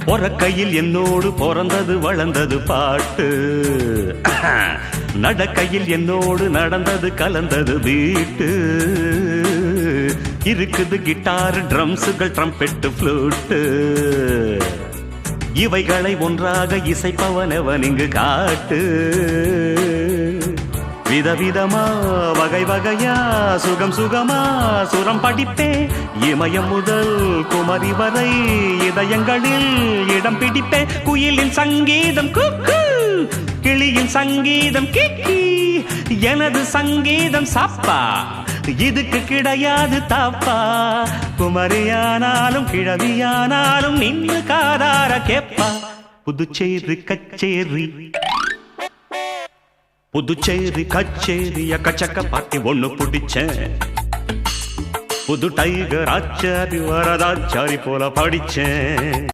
பொறக்கையில் என்னோடு பிறந்தது வளர்ந்தது பாட்டு, நடக்கையில் என்னோடு நடந்தது கலந்தது வீட்டு. இருக்குது கிட்டார், ட்ரம்ஸுகள், ட்ரம்பெட்டு, ஃப்ளூட்டு. இவைகளை ஒன்றாக இசைப்பவனவன் இங்கு காட்டு. விதவிதமா வகை வகையா சுகம் சுகமா சுரம் படிப்பே. இமயம் முதல் குமரி வரை இதயங்களில் இடம் பிடிப்பே. குயிலின் சங்கீதம் குக்கு, கிளியின் சங்கீதம் கிக்கி, எனது சங்கீதம் சப்பா, இதுக்கு கிடையாது தாப்பா. குமரியானாலும் கிழவியானாலும் நின்று காதார கேப்பா. புதுச்சேரி கச்சேரி, புதுச்சேரி கச்சேரி அக்கச்சக்க பாட்டி ஒண்ணு பிடிச்சேன். புது டைகர் ஆச்சாரி வரதாச்சாரி போல படிச்சேன்.